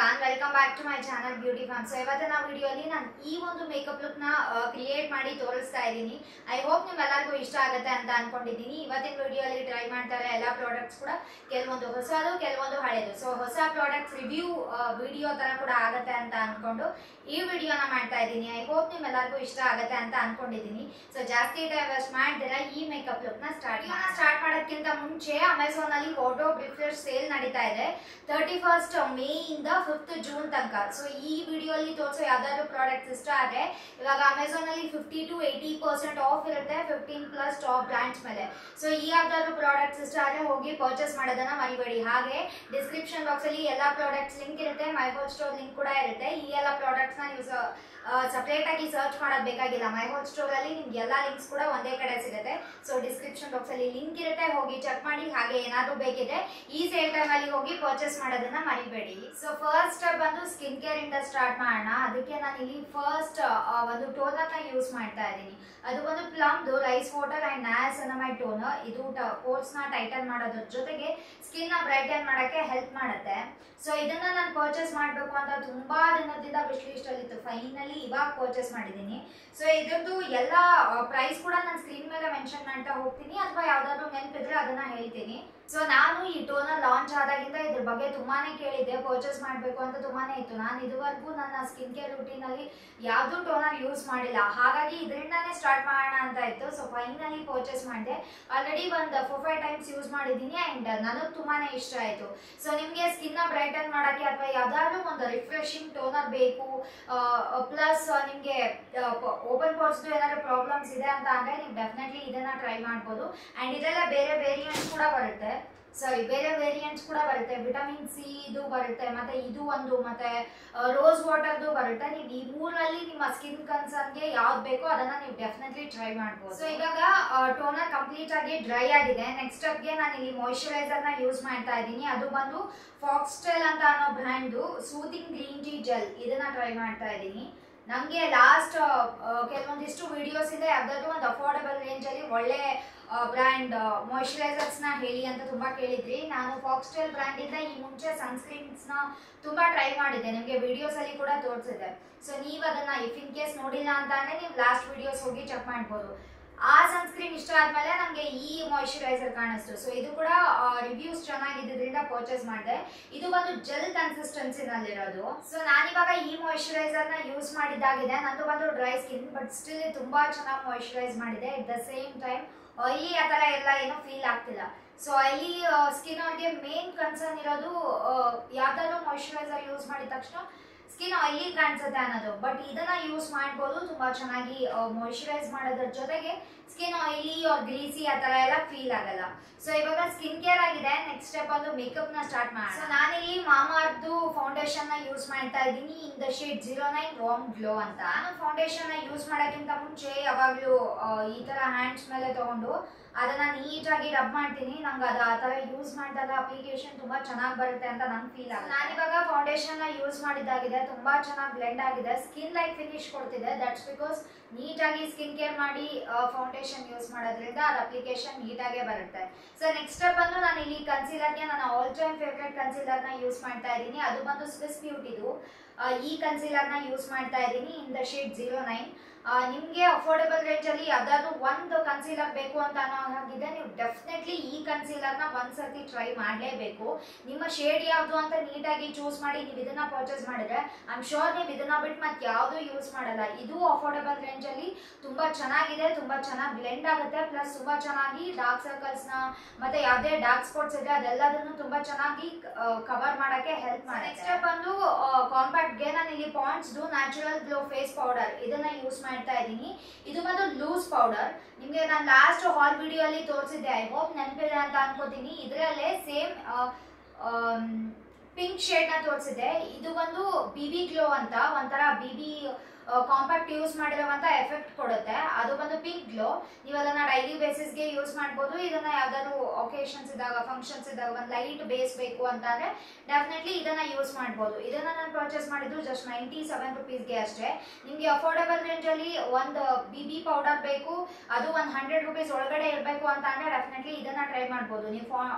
everyone, welcome back to my channel Beauty Fun. So ಇವತ್ತಿನ ವಿಡಿಯೋಲಿ ನಾನು ಈ ಒಂದು ಮೇಕಪ್ ಲುಕ್ ನ ಕ್ರಿಯೇಟ್ ಮಾಡಿ ತೋರಿಸ್ತಾ ಇದ್ದೀನಿ. ಐ ಹೋಪ್ ನಿಮ್ಮೆಲ್ಲರಿಗೂ ಇಷ್ಟ ಆಗುತ್ತೆ ಅಂತ ಅನ್ಕೊಂಡಿದ್ದೀನಿ. ಇವತ್ತಿನ ವಿಡಿಯೋಲಿ ಟ್ರೈ ಮಾಡ್ತಾರೆ ಎಲ್ಲ ಪ್ರಾಡಕ್ಟ್ಸ್ ಕೂಡ ಕೆಲವೊಂದು ಹೊಸದು ಕೆಲವೊಂದು ಹಳೆದು. ಸೊ ಹೊಸ ಪ್ರಾಡಕ್ಟ್ಸ್ ರಿವ್ಯೂ ವಿಡಿಯೋ ತರ ಕೂಡ ಆಗುತ್ತೆ ಅಂತ ಅನ್ಕೊಂಡು ಈ ವಿಡಿಯೋನ ಮಾಡ್ತಾ ಇದ್ದೀನಿ. ಐ ಹೋಪ್ ನಿಮ್ಮೆಲ್ಲರಿಗೂ ಇಷ್ಟ ಆಗುತ್ತೆ ಅಂತ ಅನ್ಕೊಂಡಿದ್ದೀನಿ. ಸೊ ಜಾಸ್ತಿ ಟೈಮ್ ವೇಸ್ಟ್ ಮಾಡ್ದಿರ ಈ ಮೇಕಪ್ ಲುಕ್ ನ ಸ್ಟಾರ್ಟ್ ಮಾಡೋಕ್ಕಿಂತ ಮುಂಚೆ ಅಮೆಝಾನ್ ಅಲ್ಲಿ ಫೋಟೋ ರಿಫ್ರೆಶ್ ಸೇಲ್ ನಡೀತಾ ಇದೆ 31st ಮೇ ಇಂದ 5th ಜೂನ್ ತನಕ. ಸೊ ಈ ವಿಡಿಯೋಲಿ ತೋರಿಸೋ ಯಾವ್ದಾದ್ರು ಪ್ರಾಡಕ್ಟ್ಸ್ ಇಷ್ಟ ಆದ್ರೆ ಇವಾಗ ಅಮೆಝಾನ್ ಅಲ್ಲಿ 50 to 80% ಆಫ್ ಇರುತ್ತೆ 15+ ಟಾಪ್ ಬ್ರ್ಯಾಂಡ್ಸ್ ಮೇಲೆ. ಸೊ ಈ ಯಾವ್ದಾದ್ರು ಪ್ರಾಡಕ್ಟ್ಸ್ ಇಷ್ಟ ಆದ್ರೆ ಹೋಗಿ ಪರ್ಚೇಸ್ ಮಾಡೋದನ್ನ ಮರಿಬೇಡಿ. ಹಾಗೆ ಡಿಸ್ಕ್ರಿಪ್ಷನ್ ಬಾಕ್ಸ್ ಅಲ್ಲಿ ಎಲ್ಲಾ ಪ್ರಾಡಕ್ಟ್ಸ್ ಲಿಂಕ್ ಇರುತ್ತೆ, ಮೈ ಹೋಲ್ ಸ್ಟೋರ್ ಲಿಂಕ್ ಕೂಡ ಇರುತ್ತೆ. ಈ ಎಲ್ಲ ಪ್ರಾಡಕ್ಟ್ಸ್ ನ ನೀವು ಸಪರೇಟ್ ಆಗಿ ಸರ್ಚ್ ಮಾಡೋದು ಬೇಕಾಗಿಲ್ಲ. ಮೈ ಹೋಲ್ ಸ್ಟೋರ್ ಅಲ್ಲಿ ನಿಮ್ಗೆ ಎಲ್ಲಾ ಲಿಂಕ್ಸ್ ಕೂಡ ಒಂದೇ ಕಡೆ ಸಿಗುತ್ತೆ. ಸೊ ಡಿಸ್ಕ್ರಿಪ್ಷನ್ ಬಾಕ್ಸ್ ಅಲ್ಲಿ ಲಿಂಕ್ ಇರುತ್ತೆ, ಹೋಗಿ ಚೆಕ್ ಮಾಡಿ. ಹಾಗೆ ಏನಾದ್ರು ಬೇಕಿದ್ರೆ ಈ ಸೇಲ್ ಟೈಮ್ ಅಲ್ಲಿ ಹೋಗಿ ಪರ್ಚೇಸ್ ಮಾಡೋದನ್ನ ಮರಿಬೇಡಿ. ಸೊ ಫಸ್ಟ್ ಸ್ಟೆಪ್ ಬಂದು ಸ್ಕಿನ್ ಕೇರ್ ಇಂದ ಸ್ಟಾರ್ಟ್ ಮಾಡೋಣ. ಅದಕ್ಕೆ ನಾನು ಇಲ್ಲಿ ಫಸ್ಟ್ ಒಂದು ಟೋನರ್ ನ ಯೂಸ್ ಮಾಡ್ತಾ ಇದ್ದೀನಿ. ಅದು ಒಂದು ಪ್ಲಮ್ದು ರೈಸ್ ವಾಟರ್ ಅಂಡ್ ನಯಾಸಿನಮೈಡ್ ಟೋನರ್. ಇದು ಪೋರ್ಸ್ ನ ಟೈಟನ್ ಮಾಡೋದ್ರ ಜೊತೆಗೆ ಸ್ಕಿನ್ ನ ಬ್ರೈಟನ್ ಮಾಡಕ್ಕೆ ಹೆಲ್ಪ್ ಮಾಡುತ್ತೆ. ಸೊ ಇದನ್ನ ನಾನು ಪರ್ಚೇಸ್ ಮಾಡಬೇಕು ಅಂತ ತುಂಬಾ ದಿನದಿಂದ ವಿಶ್ ಲಿಸ್ಟ್ ಅಲ್ಲಿ ಇತ್ತು. ಫೈನಲಿ ಇವಾಗ ಪರ್ಚೇಸ್ ಮಾಡಿದ್ದೀನಿ. ಸೊ ಇದ್ರದ್ದು ಎಲ್ಲ ಪ್ರೈಸ್ ಕೂಡ ನಾನು ಸ್ಕ್ರೀನ್ ಮೇಲೆ ಮೆನ್ಷನ್ ಮಾಡ್ತಾ ಹೋಗ್ತೀನಿ, ಅಥವಾ ಯಾವ್ದಾದ್ರು ನೆನಪಿದ್ರೆ ಅದನ್ನ ಹೇಳ್ತೀನಿ. ಸೊ ನಾನು ಈ ಟೋನರ್ ಲಾಂಚ್ ಆದಾಗಿಂದ ಇದ್ರ ಬಗ್ಗೆ ತುಂಬಾನೇ ಕೇಳಿದ್ದೆ, ಪರ್ಚೇಸ್ ಮಾಡಬೇಕು ಅಂತ ತುಂಬಾನೇ ಇತ್ತು. ನಾನು ಇದುವರೆಗೂ ನನ್ನ ಸ್ಕಿನ್ ಕೇರ್ ರೂಟೀನ್ ಅಲ್ಲಿ ಯಾವ್ದು ಟೋನರ್ ಯೂಸ್ ಮಾಡಿಲ್ಲ, ಹಾಗಾಗಿ ಇದರಿಂದಾನೇ ಸ್ಟಾರ್ಟ್ ಮಾಡೋಣ ಅಂತ ಇತ್ತು. ಸೊ ಫೈನಲಿ ಪರ್ಚೇಸ್ ಮಾಡಿದೆ. ಆಲ್ರೆಡಿ ಒಂದು 4-5 ಟೈಮ್ಸ್ ಯೂಸ್ ಮಾಡಿದ್ದೀನಿ ಅಂಡ್ ನನಗೆ ತುಂಬಾನೇ ಇಷ್ಟ ಆಯ್ತು. ಸೊ ನಿಮ್ಗೆ ಸ್ಕಿನ್ ನ ಬ್ರೈಟನ್ ಮಾಡಕ್ಕೆ ಅಥವಾ ಯಾವ್ದಾದ್ರು ಒಂದು ರಿಫ್ರೆಶಿಂಗ್ ಟೋನರ್ ಬೇಕು, ಪ್ಲಸ್ ನಿಮ್ಗೆ ಓಪನ್ ಪೋರ್ಸ್ ಏನಾದ್ರು ಪ್ರಾಬ್ಲಮ್ಸ್ ಇದೆ ಅಂತ ಅಂದ್ರೆ ನೀವು ಡೆಫಿನೆಟ್ಲಿ ಇದನ್ನ ಟ್ರೈ ಮಾಡ್ಬೋದು. ಅಂಡ್ ಇದೆಲ್ಲ ಬೇರೆ ವೇರಿಯಂಟ್ಸ್ ಕೂಡ ಬರುತ್ತೆ. ವಿಟಮಿನ್ ಸಿ ಇದು ಬರುತ್ತೆ, ಮತ್ತೆ ಇದು ಒಂದು, ಮತ್ತೆ ರೋಸ್ ವಾಟರ್ದು ಬರುತ್ತೆ. ನೀವು ಈ ಮೂರಲ್ಲಿ ನಿಮ್ಮ ಸ್ಕಿನ್ ಕನ್ಸರ್ನ್ಗೆ ಯಾವ್ದು ಬೇಕೋ ಅದನ್ನ ನೀವು ಡೆಫಿನೆಟ್ಲಿ ಟ್ರೈ ಮಾಡ್ಬೋದು. ಸೊ ಇವಾಗ ಟೋನರ್ ಕಂಪ್ಲೀಟ್ ಆಗಿ ಡ್ರೈ ಆಗಿದೆ. ನೆಕ್ಸ್ಟ್ ಸ್ಟೆಪ್ಗೆ ನಾನು ಇಲ್ಲಿ ಮಾಯಿಶ್ಚರೈಸರ್ ನ ಯೂಸ್ ಮಾಡ್ತಾ ಇದ್ದೀನಿ. ಅದು ಬಂದು ಫಾಕ್ಸ್ಟೆಲ್ ಅಂತ ಅನ್ನೋ brand soothing green tea gel. ಇದನ್ನ ಟ್ರೈ ಮಾಡ್ತಾ ಇದ್ದೀನಿ. ನಮಗೆ ಲಾಸ್ಟ್ ಕೆಲವೊಂದಿಷ್ಟು ವಿಡಿಯೋಸ್ ಇದೆ, ಯಾವ್ದಾದ್ರು ಒಂದು ಅಫೋರ್ಡಬಲ್ ರೇಂಜ್ ಅಲ್ಲಿ ಒಳ್ಳೆ ಬ್ರ್ಯಾಂಡ್ ಮಾಯಿಶ್ಚರೈಸರ್ಸ್ ನ ಹೇಳಿ ಅಂತ ತುಂಬಾ ಕೇಳಿದ್ರಿ. ನಾನು ಫಾಕ್ಸ್ಟೆಲ್ ಬ್ರ್ಯಾಂಡ್ ಇಂದ ಈ ಮುಂಚೆ ಸನ್ಸ್ಕ್ರೀನ್ಸ್ ನ ತುಂಬಾ ಟ್ರೈ ಮಾಡಿದ್ದೆ, ನಿಮ್ಗೆ ವಿಡಿಯೋಸ್ ಅಲ್ಲಿ ಕೂಡ ತೋರಿಸಿದ್ದೆ. ಸೊ ನೀವು ಅದನ್ನ ಇಫ್ ಇನ್ ಕೇಸ್ ನೋಡಿಲ್ಲ ಅಂತ ಅಂದ್ರೆ ನೀವು ಲಾಸ್ಟ್ ವಿಡಿಯೋಸ್ ಹೋಗಿ ಚೆಕ್ ಮಾಡ್ಬೋದು. ಆ ಸನ್ಸ್ಕ್ರೀನ್ ಇಷ್ಟ ಆದ್ಮೇಲೆ ನಂಗೆ ಈ ಮಾಯಿಶ್ಚರೈಸರ್ ಕಾಣಿಸ್ತು. ಸೊ ಇದು ಕೂಡ ರಿವ್ಯೂಸ್ ಚೆನ್ನಾಗಿದ್ದರಿಂದ ಪರ್ಚೇಸ್ ಮಾಡಿದೆ. ಇದು ಬಂದು ಜೆಲ್ ಕನ್ಸಿಸ್ಟೆನ್ಸಿನಲ್ಲಿರೋದು. ಸೊ ನಾನಿವಾಗ ಈ ಮಾಯಿಶ್ಚರೈಸರ್ ನ ಯೂಸ್ ಮಾಡಿದ್ದಾಗಿದೆ. ನಂದು ಬಂದು ಡ್ರೈ ಸ್ಕಿನ್, ಬಟ್ ಸ್ಟಿಲ್ ತುಂಬಾ ಚೆನ್ನಾಗಿ ಮಾಯಿಶ್ಚರೈಸ್ ಮಾಡಿದೆ. At the same time oily ಆ ಥರ ಎಲ್ಲ ಏನೋ ಫೀಲ್ ಆಗ್ತಿಲ್ಲ. ಸೊ ಆಯಿಲಿ ಸ್ಕಿನ್ ಅವ್ರಿಗೆ ಮೇನ್ ಕನ್ಸರ್ನ್ ಇರೋದು ಯಾವ್ದಾದ್ರು ಮಾಯಿಶ್ಚರೈಸರ್ ಯೂಸ್ ಮಾಡಿದ ತಕ್ಷಣ ಸ್ಕಿನ್ ಆಯಿಲಿ ಕಾಣಿಸುತ್ತೆ ಅನ್ನೋದು. ಬಟ್ ಇದನ್ನ ಯೂಸ್ ಮಾಡ್ಬೋದು, ತುಂಬಾ ಚೆನ್ನಾಗಿ ಮಾಯಿಶ್ಚರೈಸ್ ಮಾಡೋದ್ರ ಜೊತೆಗೆ ಸ್ಕಿನ್ ಆಯಿಲಿ ಆರ್ ಗ್ರೀಸಿ ಆ ತರ ಎಲ್ಲ ಫೀಲ್ ಆಗಲ್ಲ. ಸೊ ಇವಾಗ ಸ್ಕಿನ್ ಕೇರ್ ಆಗಿದೆ. ನೆಕ್ಸ್ಟ್ ಸ್ಟೆಪ್ ಒಂದು ಮೇಕಪ್ ನ ಸ್ಟಾರ್ಟ್ ಮಾಡೋಣ. ಸೊ ನಾನಿಲ್ಲಿ ಮಾಮಾಅರ್ತ್ ಫೌಂಡೇಶನ್ ನ ಯೂಸ್ ಮಾಡ್ತಾ ಇದ್ದೀನಿ ಇನ್ ದ ಶೇಡ್ 09 ವಾರ್ಮ್ ಗ್ಲೋ ಅಂತ. ನಾನು ಫೌಂಡೇಶನ್ ನ ಯೂಸ್ ಮಾಡೋಕ್ಕಿಂತ ಮುಂಚೆ ಯಾವಾಗ್ಲೂ ಈ ತರ ಹ್ಯಾಂಡ್ಸ್ ಮೇಲೆ ತಗೊಂಡು ಅದನ್ನ ನೀಟಾಗಿ ರಬ್ ಮಾಡ್ತೀನಿ. ನಂಗೆ ಅದು ಆ ತರ ಯೂಸ್ ಮಾಡಿದಾಗ ಅಪ್ಲಿಕೇಶನ್ ತುಂಬಾ ಚೆನ್ನಾಗಿ ಬರುತ್ತೆ ಅಂತ ನಂಗೆ ಫೀಲ್ ಆಗುತ್ತೆ. ನಾನಿವಾಗ ಫೌಂಡೇಶನ್ ನ ಯೂಸ್ ಮಾಡಿದ್ದಾಗಿದೆ, ತುಂಬಾ ಚೆನ್ನಾಗಿ ಬ್ಲೆಂಡ್ ಆಗಿದೆ, ಸ್ಕಿನ್ ಲೈಕ್ ಫಿನಿಶ್ ಕೊಡ್ತಿದೆ. ದಟ್ಸ್ ಬಿಕಾಸ್ ನೀಟಾಗಿ ಸ್ಕಿನ್ ಕೇರ್ ಮಾಡಿ ಫೌಂಡೇಶನ್ ಯೂಸ್ ಮಾಡೋದ್ರಿಂದ ಅದು ಅಪ್ಲಿಕೇಶನ್ ನೀಟಾಗೆ ಬರುತ್ತೆ. ಸೊ ನೆಕ್ಸ್ಟ್ ಸ್ಟೆಪ್ ಬಂದು ನಾನು ಇಲ್ಲಿ ಕನ್ಸೀಲರ್ಗೆ ನನ್ನ ಆಲ್ ಟೈಮ್ ಫೇವ್ರೆಟ್ ಕನ್ಸೀಲರ್ ನ ಯೂಸ್ ಮಾಡ್ತಾ ಇದ್ದೀನಿ. ಅದು ಬಂದು ಸ್ವಿಸ್ ಬ್ಯೂಟಿದು ಈ ಕನ್ಸೀಲರ್ ನ ಯೂಸ್ ಮಾಡ್ತಾ ಇದ್ದೀನಿ ಇನ್ ದ ಶೇಡ್ 09. ನಿಮ್ಗೆ ಅಫೋರ್ಡಬಲ್ ರೇಂಜ್ ಅಲ್ಲಿ ಯಾವ್ದಾದ್ರು ಒಂದು ಕನ್ಸೀಲರ್ ಬೇಕು ಅಂತ ಅನ್ನೋ ಹಾಗಿದೆ, ನೀವು ಡೆಫಿನೆಟ್ಲಿ ಈ ಕನ್ಸೀಲರ್ ನ ಒಂದ್ಸತಿ ಟ್ರೈ ಮಾಡಲೇಬೇಕು. ನಿಮ್ಮ ಶೇಡ್ ಯಾವ್ದು ಅಂತ ನೀಟಾಗಿ ಚೂಸ್ ಮಾಡಿ ನೀವು ಇದನ್ನ ಪರ್ಚೇಸ್ ಮಾಡಿದ್ರೆ ಐ ಆಮ್ ಶೋರ್ ನೀವು ಇದನ್ನ ಬಿಟ್ಟು ಮತ್ತೆ ಯಾವ್ದು ಯೂಸ್ ಮಾಡಲ್ಲ. ಇದು ಅಫೋರ್ಡಬಲ್ ರೇಂಜ್ ಅಲ್ಲಿ ತುಂಬಾ ಚೆನ್ನಾಗಿದೆ, ತುಂಬಾ ಚೆನ್ನಾಗಿ ಬ್ಲೆಂಡ್ ಆಗುತ್ತೆ, ಪ್ಲಸ್ ತುಂಬಾ ಚೆನ್ನಾಗಿ ಡಾರ್ಕ್ ಸರ್ಕಲ್ಸ್ ನ ಮತ್ತೆ ಯಾವ್ದೇ ಡಾರ್ಕ್ ಸ್ಪಾಟ್ಸ್ ಇದೆ ಅದೆಲ್ಲದನ್ನು ತುಂಬಾ ಚೆನ್ನಾಗಿ ಕವರ್ ಮಾಡಕ್ಕೆ ಹೆಲ್ಪ್ ಮಾಡುತ್ತೆ. ನೆಕ್ಸ್ಟ್ ಸ್ಟೆಪ್ ಬಂದು ಕಾಂಪ್ಯಾಕ್ಟ್ ಗೆ ನಾನು ಇಲ್ಲಿ Pond's natural glow face powder ಇದನ್ನ ಯೂಸ್ ಮಾಡ್ತಾ ಇದ್ದೀನಿ. ಇದು ಬಂದು ಲೂಸ್ ಪೌಡರ್. ನಿಮ್ಗೆ ನಾನು ಲಾಸ್ಟ್ ಹಾಲ್ ವಿಡಿಯೋ ಅಲ್ಲಿ ತೋರಿಸಿದ್ದೆ, ಐ ಹೋಪ್ ನೆನಪಿದೆ ಅಂತ ಅನ್ಕೋತೀನಿ. ಇದರಲ್ಲೇ ಸೇಮ್ ಪಿಂಕ್ ಶೇಡ್ ನ ತೋರಿಸಿದೆ. ಇದು ಒಂದು ಬಿಬಿ ಗ್ಲೋ ಅಂತ, ಒಂಥರ ಬಿಬಿ ಕಾಂಪ್ಯಾಕ್ಟ್ ಯೂಸ್ ಮಾಡಿರುವಂತ ಎಫೆಕ್ಟ್ ಕೊಡುತ್ತೆ. ಅದು ಬಂದು ಪಿಂಕ್ ಗ್ಲೋ. ನೀವು ಅದನ್ನ ಡೈಲಿ ಬೇಸಿಸ್ಗೆ ಯೂಸ್ ಮಾಡ್ಬೋದು. ಇದನ್ನ ಯಾವ್ದಾದ್ರು ಒಕೇಶನ್ಸ್ ಇದ್ದಾಗ, ಫಂಕ್ಷನ್ಸ್ ಇದ್ದಾಗ ಒಂದು ಲೈಟ್ ಬೇಸ್ ಬೇಕು ಅಂತಂದ್ರೆ ಡೆಫಿನೆಟ್ಲಿ ಇದನ್ನ ಯೂಸ್ ಮಾಡ್ಬೋದು. ಇದನ್ನ ನಾನು ಪರ್ಚೇಸ್ ಮಾಡಿದ್ದು ಜಸ್ಟ್ 97 ರುಪೀಸ್ಗೆ ಅಷ್ಟೇ. ನಿಮ್ಗೆ ಅಫೋರ್ಡಬಲ್ ರೇಂಜ್ ಅಲ್ಲಿ ಒಂದು BB ಪೌಡರ್ ಬೇಕು, ಅದು ಒಂದು 100 ರುಪೀಸ್ ಒಳಗಡೆ ಇರಬೇಕು ಅಂತ ಅಂದ್ರೆ ಡೆಫಿನೆಟ್ಲಿ ಇದನ್ನ ಟ್ರೈ ಮಾಡ್ಬೋದು. ನೀವು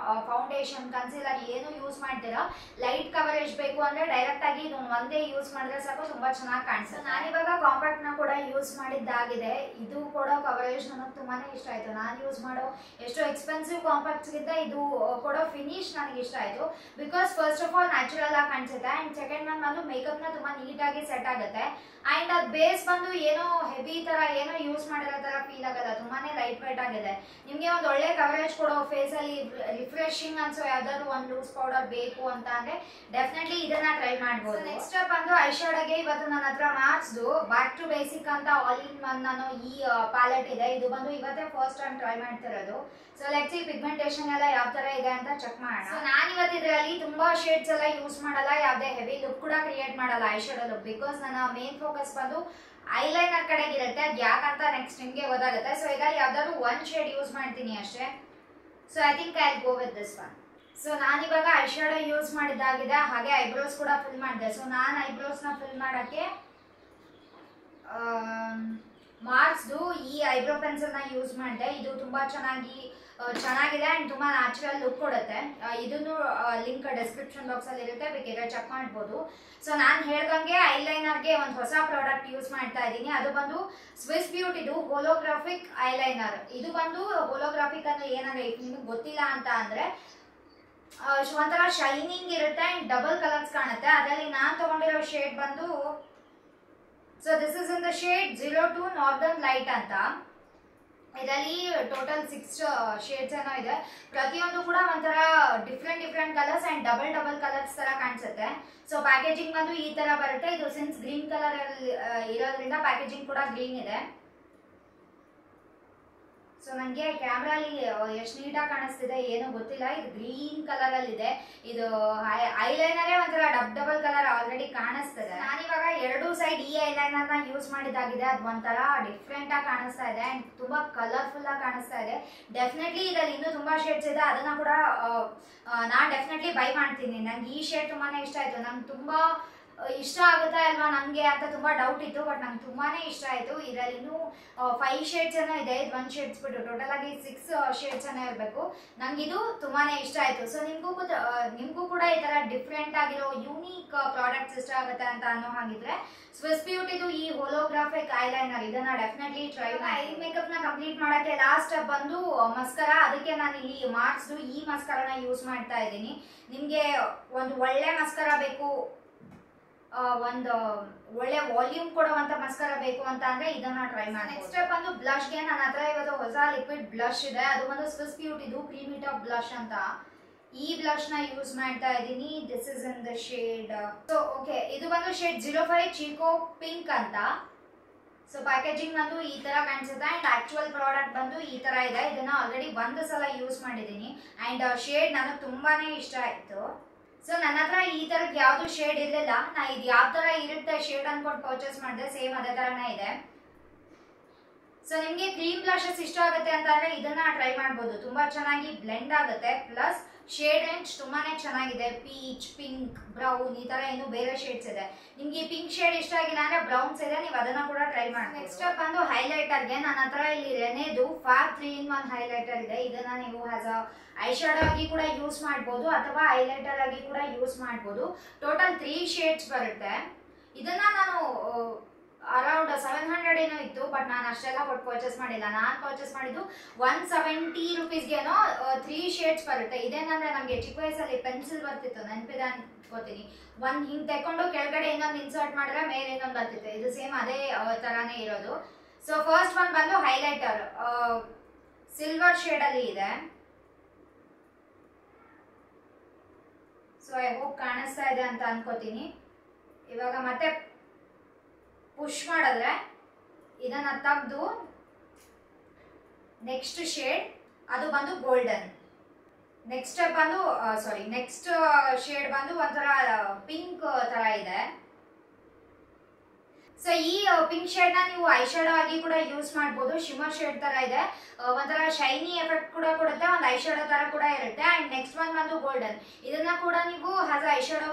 ಫೌಂಡೇಶನ್, ಕನ್ಸೀಲರ್ ಏನು ಯೂಸ್ ಮಾಡ್ತೀರಾ, ಲೈಟ್ ಕವರೇಜ್ ಬೇಕು ಅಂದ್ರೆ ಡೈರೆಕ್ಟ್ ಆಗಿ ಇದೊಂದು ಒಂದೇ ಯೂಸ್ ಮಾಡಿದ್ರೆ ಸಾಕು, ತುಂಬಾ ಚೆನ್ನಾಗಿ ಕಾಣಿಸುತ್ತೆ. ನಾನಿವಾಗ ಕಾಂಪ್ಯಾಕ್ಟ್ ನ ಕೂಡ ಯೂಸ್ ಮಾಡಿದ್ದಾಗಿದೆ. ಇದು ಕೊಡೋ ಕವರೇಜ್ ನನಗೆ ತುಂಬಾನೇ ಇಷ್ಟ ಆಯ್ತು. ನಾನು ಯೂಸ್ ಮಾಡೋ ಎಷ್ಟೋ ಎಕ್ಸ್ಪೆನ್ಸಿವ್ ಕಾಂಪ್ಯಾಕ್ಟ್ಸ್ ಗಿಂತ ಇದು ಕೊಡೋ ಫಿನಿಶ್ ನನಗೆ ಇಷ್ಟ ಆಯ್ತು. Because first of all natural ಆಗಿ ಕಾಣಿಸುತ್ತೆ, ಅಂಡ್ ಸೆಕೆಂಡ್ ಒನ್ ಬಂದು ಮೇಕಪ್ ನ ತುಂಬಾ ನೀಟಾಗಿ ಸೆಟ್ ಆಗುತ್ತೆ. ಅಂಡ್ ಅದ್ ಬೇಸ್ ಬಂದು ಏನೋ ಹೆವಿ ತರ ಏನೋ ಯೂಸ್ ಮಾಡಿರೋ ತರ ಫೀಲ್ ಆಗಲ್ಲ, ತುಂಬಾನೇ ಲೈಟ್ ವೇಟ್ ಆಗಿದೆ. ನಿಮ್ಗೆ ಒಂದು ಒಳ್ಳೆ ಕವರೇಜ್ ಕೊಡೋ, ಫೇಸ್ ಅಲ್ಲಿ ರಿಫ್ರೆಶಿಂಗ್ ಅನ್ಸೋ ಯಾವ್ದಾದ್ರು ಒಂದು ಲೂಸ್ ಪೌಡರ್ ಬೇಕು ಅಂತ ಅಂದ್ರೆ ಡೆಫಿನೆಟ್ಲಿ ಇದನ್ನ ಟ್ರೈ ಮಾಡ್ಬೋದು. ನೆಕ್ಸ್ಟ್ ಬಂದು ಐಶಾಡೋಗೆ ಇವತ್ತು ನನ್ನ ಹತ್ರ ಮಾರ್ಕ್ಸ್ದು ಬ್ಯಾಕ್ ಟು ಬೇಸಿಕ್ ಅಂತ ಆಲ್ ಇನ್ ಒನ್ ಅನ್ನೋ ಈ ಪ್ಯಾಲೆಟ್ ಇದೆ. ಇದು ಬಂದು ಇವತ್ತೇ ಫಸ್ಟ್ ಟೈಮ್ ಟ್ರೈ ಮಾಡ್ತಿರೋದು. ಸೊ ಲೆಟ್ಸ್ ಸಿ ಪಿಗ್ಮೆಂಟೇಷನ್ ಎಲ್ಲ ಯಾವ ತರ ಇದೆ ಅಂತ ಚೆಕ್ ಮಾಡೋಣ. ಸೊ ನಾನು ಇವತ್ತು ಇದರಲ್ಲಿ ತುಂಬಾ ಶೇಡ್ಸ್ ಎಲ್ಲ ಯೂಸ್ ಮಾಡಲ್ಲ, ಯಾವುದೇ ಹೆವಿ ಲುಕ್ ಕೂಡ ಕ್ರಿಯೇಟ್ ಮಾಡಲ್ಲ ಐಶಾಡೋ ಲುಕ್. ಬಿಕಾಸ್ ನನ್ನ ಮೇನ್ ಫೋಕಸ್ ಬಂದು ಐಲೈನರ್ ಕಡೆಗೆ ಇರುತ್ತೆ. ಅದು ಯಾಕಂತ ನೆಕ್ಸ್ಟ್ ನಿಮ್ಗೆ ಗೊತ್ತಾಗುತ್ತೆ. ಸೊ ಈಗ ಯಾವ್ದಾದ್ರು ಒಂದ್ ಶೇಡ್ ಯೂಸ್ ಮಾಡ್ತೀನಿ ಅಷ್ಟೇ. So I think I go with this one. So ನಾನಿವಾಗ ಐಶಾಡೋ ಯೂಸ್ ಮಾಡಿದ್ದಾಗಿದೆ, ಹಾಗೆ ಐಬ್ರೋಸ್ ಕೂಡ ಫಿಲ್ ಮಾಡಿದೆ. ಸೊ ನಾನು ಐಬ್ರೋಸ್ನ ಫಿಲ್ ಮಾಡೋಕ್ಕೆ ಮಾರ್ಕ್ಸ್ದು ಈ ಐಬ್ರೋ ಪೆನ್ಸಿಲ್ನ ಯೂಸ್ ಮಾಡಿದೆ. ಇದು ತುಂಬ ಚೆನ್ನಾಗಿದೆ ಆ್ಯಂಡ್ ತುಂಬ ನ್ಯಾಚುರಲ್ ಲುಕ್ ಕೊಡುತ್ತೆ. ಇದನ್ನು ಲಿಂಕ್ ಡಿಸ್ಕ್ರಿಪ್ಷನ್ ಬಾಕ್ಸಲ್ಲಿ ಇರುತ್ತೆ, ಬೇಕಿದ್ರೆ ಚೆಕ್ ಮಾಡ್ಬೋದು. ಸೊ ನಾನು ಹೇಳ್ದಂಗೆ ಐಲೈನರ್ಗೆ ಒಂದು ಹೊಸ ಪ್ರಾಡಕ್ಟ್ ಯೂಸ್ ಮಾಡ್ತಾ ಇದ್ದೀನಿ. ಅದು ಬಂದು ಸ್ವಿಸ್ ಬ್ಯೂಟಿದು ಹೋಲೋಗ್ರಾಫಿಕ್ ಐಲೈನರ್. ಇದು ಬಂದು ಹೋಲೋಗ್ರಾಫಿಕ್ ಅಂದರೆ ಏನಂದರೆ ನಿಮಗೆ ಗೊತ್ತಿಲ್ಲ ಅಂತ ಅಂದರೆ ಒಂಥರ ಶೈನಿಂಗ್ ಇರುತ್ತೆ ಆ್ಯಂಡ್ ಡಬಲ್ ಕಲರ್ಸ್ ಕಾಣುತ್ತೆ. ಅದರಲ್ಲಿ ನಾನು ತಗೊಂಡಿರೋ ಶೇಡ್ ಬಂದು, so this is in the shade 02 northern light ಅಂತ. ಇದರಲ್ಲಿ ಟೋಟಲ್ 6 ಶೇಡ್ಸ್ ಏನೋ ಇದೆ. ಪ್ರತಿಯೊಂದು ಕೂಡ ಒಂಥರ different colours and double colours ತರ ಕಾಣಿಸುತ್ತೆ. ಸೊ ಪ್ಯಾಕೇಜಿಂಗ್ ಬಂದು ಈ ತರ ಬರುತ್ತೆ. ಇದು ಸಿನ್ಸ್ ಗ್ರೀನ್ ಕಲರ್ ಇರೋದ್ರಿಂದ ಪ್ಯಾಕೇಜಿಂಗ್ ಕೂಡ ಗ್ರೀನ್ ಇದೆ. ಸೊ ನನಗೆ ಕ್ಯಾಮ್ರಲ್ಲಿ ಎಷ್ಟು ನೀಟಾಗಿ ಕಾಣಿಸ್ತಿದೆ ಏನೋ ಗೊತ್ತಿಲ್ಲ. ಇದು ಗ್ರೀನ್ ಕಲರ್ ಅಲ್ಲಿ ಇದೆ. ಇದು ಐಲೈನರೇ ಒಂಥರ ಡಬಲ್ ಕಲರ್ ಆಲ್ರೆಡಿ ಕಾಣಿಸ್ತದೆ. ನಾನಿವಾಗ ಎರಡು ಸೈಡ್ ಈ ಐಲೈನರ್ ನ ಯೂಸ್ ಮಾಡಿದಾಗಿದೆ. ಅದು ಒಂಥರ ಡಿಫ್ರೆಂಟ್ ಆಗಿ ಕಾಣಿಸ್ತಾ ಇದೆ ಅಂಡ್ ತುಂಬಾ ಕಲರ್ಫುಲ್ ಆಗಿ ಕಾಣಿಸ್ತಾ ಇದೆ. ಡೆಫಿನೆಟ್ಲಿ ಇದರಲ್ಲಿ ಇನ್ನೂ ತುಂಬಾ ಶೇಡ್ಸ್ ಇದೆ, ಅದನ್ನ ಕೂಡ ನಾನು ಡೆಫಿನೆಟ್ಲಿ ಬೈ ಮಾಡ್ತೀನಿ. ನಂಗೆ ಈ ಶೇಡ್ ತುಂಬಾನೇ ಇಷ್ಟ ಆಯ್ತು. ನಂಗೆ ತುಂಬಾ ಇಷ್ಟ ಆಗುತ್ತಾ ಅಲ್ವಾ ನನಗೆ ಅಂತ ತುಂಬಾ ಡೌಟ್ ಇತ್ತು, ಬಟ್ ನಂಗೆ ತುಂಬಾನೇ ಇಷ್ಟ ಆಯ್ತು. ಇದರಲ್ಲಿ ಇನ್ನೂ 5 ಶೇಡ್ಸ್ ಏನೋ ಇದೆ. ಇದು 1 ಶೇಡ್ಸ್ ಬಿಟ್ಟು ಟೋಟಲ್ ಆಗಿ 6 ಶೇಡ್ಸ್ ಏನೋ ಇರಬೇಕು. ನಂಗೆ ಇದು ತುಂಬಾನೇ ಇಷ್ಟ ಆಯ್ತು. ಸೊ ನಿಮ್ಗೂ ಕೂಡ ಈ ತರ ಡಿಫ್ರೆಂಟ್ ಆಗಿರೋ ಯೂನಿಕ್ ಪ್ರಾಡಕ್ಟ್ಸ್ ಇಷ್ಟ ಆಗುತ್ತೆ ಅಂತ ಅನ್ನೋ ಹಾಗಿದ್ರೆ ಸ್ವಿಸ್ ಬ್ಯೂಟಿದು ಈ ಹೋಲೋಗ್ರಾಫಿಕ್ ಐಲೈನರ್ ಇದನ್ನ ಡೆಫಿನೆಟ್ಲಿ ಟ್ರೈ ಮಾಡಿ. ಐ ಮೇಕಪ್ ನ ಕಂಪ್ಲೀಟ್ ಮಾಡಕ್ಕೆ ಲಾಸ್ಟ್ ಸ್ಟೆಪ್ ಬಂದು ಮಸ್ಕರಾ. ಅದಕ್ಕೆ ನಾನು ಇಲ್ಲಿ ಮಾರ್ಕ್ಸ್ದು ಈ ಮಸ್ಕರಾನ ಯೂಸ್ ಮಾಡ್ತಾ ಇದ್ದೀನಿ. ನಿಮ್ಗೆ ಒಂದು ಒಳ್ಳೆ ಮಸ್ಕರಾ ಬೇಕು, ಒಂದು ಒಳ್ಳೆ ವಾಲ್ಯೂಮ್ ಕೊಡುವಂತ ಮಸ್ಕರ ಬೇಕು ಅಂತ ಅಂದ್ರೆ ಇದನ್ನ ಟ್ರೈ ಮಾಡಿ. ನೆಕ್ಸ್ಟ್ ಸ್ಟೆಪ್ ಬಂದು ಬ್ಲಷ್ಗೆ ನನ್ನ ಹತ್ರ ಇವತ್ತು ಹೊಸ ಲಿಕ್ವಿಡ್ ಬ್ಲಷ್ ಇದೆ. ಅದು ಬಂದು ಸ್ವಿಸ್ ಬ್ಯೂಟಿದು ಕ್ರೀಮಿ ಟಾಪ್ ಬ್ಲಷ್ ಅಂತ. ಈ ಬ್ಲಷ್ ನ ಯೂಸ್ ಮಾಡ್ತಾ ಇದ್ದೀನಿ. This is in the shade, so okay, ಇದು ಬಂದು ಶೇಡ್ 05 ಚೀಕೋ ಪಿಂಕ್ ಅಂತ. ಸೊ ಪ್ಯಾಕೇಜಿಂಗ್ ಬಂದು ಈ ತರ ಕಾಣಿಸುತ್ತೆ ಅಂಡ್ ಆಕ್ಚುಯಲ್ ಪ್ರಾಡಕ್ಟ್ ಬಂದು ಈ ತರ ಇದೆ. ಇದನ್ನ ಆಲ್ರೆಡಿ ಒಂದು ಸಲ ಯೂಸ್ ಮಾಡಿದ್ದೀನಿ ಅಂಡ್ ಶೇಡ್ ನನಗೆ ತುಂಬಾನೇ ಇಷ್ಟ ಆಯ್ತು. ಸೊ ನನ್ನ ಹತ್ರ ಈ ತರದ್ ಯಾವ್ದು ಶೇಡ್ ಇರಲಿಲ್ಲ. ನಾ ಇದು ಯಾವ ತರ ಇರುತ್ತೆ ಶೇಡ್ ಅನ್ಕೊಂಡು ಪರ್ಚೇಸ್ ಮಾಡಿದೆ. ಸೇಮ್ ಅದೇ ತರನೇ ಇದೆ. ಸೊ ನಿಮ್ಗೆ ಕ್ರೀಮ್ ಬ್ಲಷಸ್ ಇಷ್ಟ ಆಗುತ್ತೆ ಅಂತಂದ್ರೆ ಇದನ್ನ ಟ್ರೈ ಮಾಡ್ಬೋದು. ತುಂಬಾ ಚೆನ್ನಾಗಿ ಬ್ಲೆಂಡ್ ಆಗುತ್ತೆ. ಪ್ಲಸ್ ಶೇಡ್ ರೇಂಜ್ ತುಂಬಾನೇ ಚೆನ್ನಾಗಿದೆ. ಪೀಚ್, ಪಿಂಕ್, ಬ್ರೌನ್ ಈ ತರ ಏನು ಬೇರೆ ಶೇಡ್ಸ್ ಇದೆ. ನಿಮ್ಗೆ ಪಿಂಕ್ ಶೇಡ್ ಇಷ್ಟ ಆಗಿಲ್ಲ ಅಂದ್ರೆ ಬ್ರೌನ್ಸ್ ಇದೆ, ನೀವು ಅದನ್ನ ಕೂಡ ಟ್ರೈ ಮಾಡಿ. ನೆಕ್ಸ್ಟ್ ಬಂದು ಹೈಲೈಟರ್ಗೆ ನನ್ನ ಹತ್ರ ಇಲ್ಲಿ ರೆನೆದು ಫಾರ್ 3-in-1 ಹೈಲೈಟರ್ ಇದೆ. ಇದನ್ನ ನೀವು ಆಸ್ ಅ ಐಶಾಡೋ ಆಗಿ ಕೂಡ ಯೂಸ್ ಮಾಡ್ಬೋದು ಅಥವಾ ಹೈಲೈಟರ್ ಆಗಿ ಕೂಡ ಯೂಸ್ ಮಾಡ್ಬೋದು. ಟೋಟಲ್ 3 ಶೇಡ್ಸ್ ಬರುತ್ತೆ. ಇದನ್ನ ನಾನು ಅರೌಂಡ್ 700 ಏನೋ ಇತ್ತು, ಬಟ್ ನಾನು ಅಷ್ಟೆಲ್ಲ ಕೊಟ್ಟು ಪರ್ಚೇಸ್ ಮಾಡಿಲ್ಲ. ನಾನು ಪರ್ಚೇಸ್ ಮಾಡಿದ್ದು 170 ರುಪೀಸ್ಗೇನೋ 3 ಶೇಡ್ಸ್ ಬರುತ್ತೆ. ಇದೇನಂದ್ರೆ ನಮಗೆ ಚಿಕ್ಕ ವಯಸ್ಸಲ್ಲಿ ಪೆನ್ಸಿಲ್ ಬರ್ತಿತ್ತು, ನೆನಪಿದೆ ಅನ್ಕೋತೀನಿ. ಒಂದು ಹಿಂಗೆ ತೆಕೊಂಡು ಕೆಳಗಡೆ ಇನ್ನೊಂದು ಇನ್ಸರ್ಟ್ ಮಾಡಿದ್ರೆ ಮೇಲೆ ಇನ್ನೊಂದು ಬರ್ತಿತ್ತು. ಇದು ಸೇಮ್ ಅದೇ ತರಾನೇ ಇರೋದು. ಸೊ ಫಸ್ಟ್ ಒನ್ ಬಂದು ಹೈಲೈಟರ್ ಸಿಲ್ವರ್ ಶೇಡ್ ಅಲ್ಲಿ ಇದೆ. ಸೊ ಐ ಹೋಪ್ ಕಾಣಿಸ್ತಾ ಇದೆ ಅಂತ ಅನ್ಕೋತೀನಿ. ಇವಾಗ ಮತ್ತೆ ಪುಷ್ ಮಾಡಿದ್ರೆ ಇದನ್ನ ತೆಗೆದು ನೆಕ್ಸ್ಟ್ ಶೇಡ್ ಅದು ಬಂದು ಗೋಲ್ಡನ್. ನೆಕ್ಸ್ಟ್ ಬಂದು ನೆಕ್ಸ್ಟ್ ಶೇಡ್ ಬಂದು ಒಂಥರ ಪಿಂಕ್ ತರ ಇದೆ. ಸೊ ಈ ಪಿಂಕ್ ಶೇಡ್ ನ ನೀವು ಐ ಶಾಡೋ ಆಗಿ ಕೂಡ ಯೂಸ್ ಮಾಡಬಹುದು. ಶಿಮರ್ ಶೇಡ್ ತರ ಇದೆ, ಒಂಥರ ಶೈನಿ ಎಫೆಕ್ಟ್ ಕೂಡ ಕೊಡುತ್ತೆ, ಒಂದು ಐ ಶಾಡೋ ತರ ಕೂಡ ಇರುತ್ತೆ. ಅಂಡ್ ನೆಕ್ಸ್ಟ್ ಒನ್ ಬಂದು ಗೋಲ್ಡನ್. ಇದನ್ನ ಕೂಡ ನೀವು ಹ್ಯಾಸ್ ಐ ಶಾಡೋ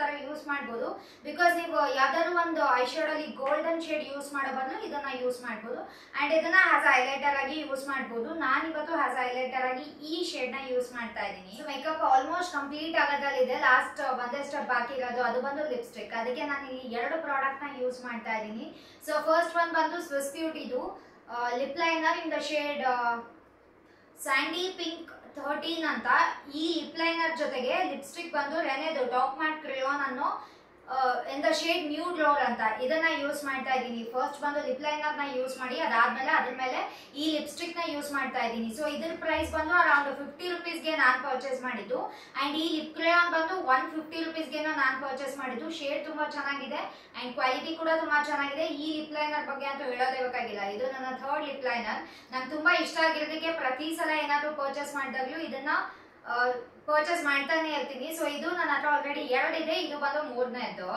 ತರ ಯೂಸ್ ಮಾಡಬಹುದು. ಬಿಕಾಸ್ ನೀವು ಯಾವ್ದಾದ್ರು ಒಂದು ಐ ಶಾಡೋ ಅಲ್ಲಿ ಗೋಲ್ಡನ್ ಶೇಡ್ ಯೂಸ್ ಮಾಡೋ ಬದಲು ಇದನ್ನ ಯೂಸ್ ಮಾಡಬಹುದು. ಅಂಡ್ ಇದನ್ನ ಹ್ಯಾಸ್ ಹೈಲೈಟರ್ ಆಗಿ ಯೂಸ್ ಮಾಡಬಹುದು. ನಾನು ಇವತ್ತು ಹ್ಯಾಸ್ ಹೈಲೈಟರ್ ಆಗಿ ಈ ಶೇಡ್ ನ ಯೂಸ್ ಮಾಡ್ತಾ ಇದ್ದೀನಿ. ಸೊ ಮೇಕಪ್ ಆಲ್ಮೋಸ್ಟ್ ಕಂಪ್ಲೀಟ್ ಆಗೋದ್ರಲ್ಲಿದೆ. ಲಾಸ್ಟ್ ಒಂದೇ ಸ್ಟೆಪ್ ಬಾಕಿ ಇರೋದು, ಅದು ಬಂದು ಲಿಪ್ಸ್ಟಿಕ್. ಅದಕ್ಕೆ ನಾನು ಇಲ್ಲಿ 2 ಪ್ರಾಡಕ್ಟ್ ನ ಯೂಸ್ ಮಾಡ್ತಾ ಇದ್ದೀನಿ. ಸೊ ಫಸ್ಟ್ ಒನ್ ಬಂದು ಸ್ವಿಸ್ ಬ್ಯೂಟಿದು lip liner in the shade sandy pink 13 ಅಂತ. ಈ ಲಿಪ್ ಲೈನರ್ ಜೊತೆಗೆ ಲಿಪ್ಸ್ಟಿಕ್ ಬಂದು ರೆನೆದು ಟಾಪ್ ಮ್ಯಾಟ್ ಕ್ರೇಯಾನ್ ಅನ್ನೋ in the shade nude roll ಅಂತ, ಇದನ್ನ ಯೂಸ್ ಮಾಡ್ತಾ ಇದ್ದೀನಿ. ಫಸ್ಟ್ ಬಂದು ಲಿಪ್ ಲೈನರ್ ನ ಯೂಸ್ ಮಾಡಿ ಅದಾದ್ಮೇಲೆ ಅದ್ರ ಮೇಲೆ ಈ ಲಿಪ್ಸ್ಟಿಕ್ ನ ಯೂಸ್ ಮಾಡ್ತಾ ಇದ್ದೀನಿ. ಸೊ ಇದ್ರ ಪ್ರೈಸ್ ಬಂದು ಅರೌಂಡ್ 50 ರುಪೀಸ್ಗೆ ನಾನು ಪರ್ಚೇಸ್ ಮಾಡಿದ್ದು. ಅಂಡ್ ಈ ಲಿಪ್ ಕ್ರೇಯಾನ್ ಬಂದು 150 ರುಪೀಸ್ಗೆನೋ ನಾನು ಪರ್ಚೇಸ್ ಮಾಡಿದ್ದು. ಶೇಡ್ ತುಂಬಾ ಚೆನ್ನಾಗಿದೆ ಅಂಡ್ ಕ್ವಾಲಿಟಿ ಕೂಡ ತುಂಬಾ ಚೆನ್ನಾಗಿದೆ. ಈ ಲಿಪ್ ಲೈನರ್ ಬಗ್ಗೆ ಅಂತೂ ಹೇಳೋದೇ ಬೇಕಾಗಿಲ್ಲ. ಇದು ನನ್ನ 3rd ಲಿಪ್ ಲೈನರ್. ನಂಗೆ ತುಂಬಾ ಇಷ್ಟ ಆಗಿರೋದಕ್ಕೆ ಪ್ರತಿ ಸಲ ಏನಾದ್ರು ಪರ್ಚೇಸ್ ಮಾಡಿದಾಗ್ಲೂ ಇದನ್ನ ಪರ್ಚೇಸ್ ಮಾಡ್ತಾನೆ ಇರ್ತೀನಿ. ಸೊ ಇದು ನನ್ನ ಹತ್ರ ಆಲ್ರೆಡಿ 2 ಇದೆ, ಇದು ಬಂದು 3ನೇದು.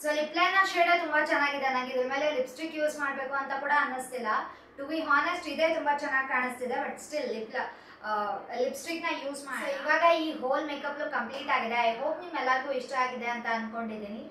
ಸೊ ಲಿಪ್ ಲೈನರ್ ಶೇಡ್ ತುಂಬಾ ಚೆನ್ನಾಗಿದೆ. ನನಗೆ ಇದ್ರ ಮೇಲೆ ಲಿಪ್ಸ್ಟಿಕ್ ಯೂಸ್ ಮಾಡಬೇಕು ಅಂತ ಕೂಡ ಅನ್ನಿಸ್ತಿಲ್ಲ. ಟು ಬಿ ಹಾನೆಸ್ಟ್ ಇದೆ ತುಂಬಾ ಚೆನ್ನಾಗಿ ಕಾಣಿಸ್ತಿದೆ, ಬಟ್ ಸ್ಟಿಲ್ ಲಿಪ್ಸ್ಟಿಕ್ ನ ಯೂಸ್ ಮಾಡಿ. ಇವಾಗ ಈ ಹೋಲ್ ಮೇಕಪ್ ಲುಕ್ ಕಂಪ್ಲೀಟ್ ಆಗಿದೆ. ಐ ಹೋಪ್ ನಿಮ್ಮೆಲ್ಲರಿಗೂ ಇಷ್ಟ ಆಗಿದೆ ಅಂತ ಅನ್ಕೊಂಡಿದ್ದೀನಿ.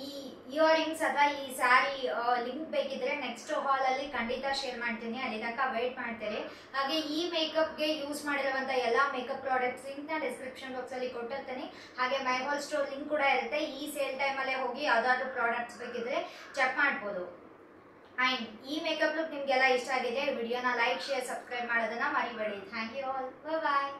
ಈ ಇಯರ್ ರಿಂಗ್ಸ್ ಅಥವಾ ಈ ಸ್ಯಾರಿ ಲಿಂಕ್ ಬೇಕಿದ್ರೆ ನೆಕ್ಸ್ಟ್ ಹಾಲ್ ಅಲ್ಲಿ ಖಂಡಿತ ಶೇರ್ ಮಾಡ್ತೀನಿ, ಅಲ್ಲಿ ತನಕ ವೇಟ್ ಮಾಡ್ತೀರಿ. ಹಾಗೆ ಈ ಮೇಕಪ್ಗೆ ಯೂಸ್ ಮಾಡಿರುವಂತ ಎಲ್ಲಾ ಮೇಕಪ್ ಪ್ರಾಡಕ್ಟ್ಸ್ ಲಿಂಕ್ ನ ಡಿಸ್ಕ್ರಿಪ್ಷನ್ ಬಾಕ್ಸ್ ಅಲ್ಲಿ ಕೊಟ್ಟಿರ್ತೀನಿ. ಹಾಗೆ ಮೈ ಹೋಲ್ ಸ್ಟೋರ್ ಲಿಂಕ್ ಕೂಡ ಇರುತ್ತೆ. ಈ ಸೇಲ್ ಟೈಮ್ ಅಲ್ಲೇ ಹೋಗಿ ಯಾವ್ದಾದ್ರು ಪ್ರಾಡಕ್ಟ್ಸ್ ಬೇಕಿದ್ರೆ ಚೆಕ್ ಮಾಡ್ಬೋದು. ಅಂಡ್ ಈ ಮೇಕಪ್ ಲುಕ್ ನಿಮ್ಗೆಲ್ಲ ಇಷ್ಟ ಆಗಿದೆ, ವಿಡಿಯೋನ ಲೈಕ್ ಶೇರ್ ಸಬ್ಸ್ಕ್ರೈಬ್ ಮಾಡೋದನ್ನ ಮರಿಬೇಡಿ. Thank you all, bye.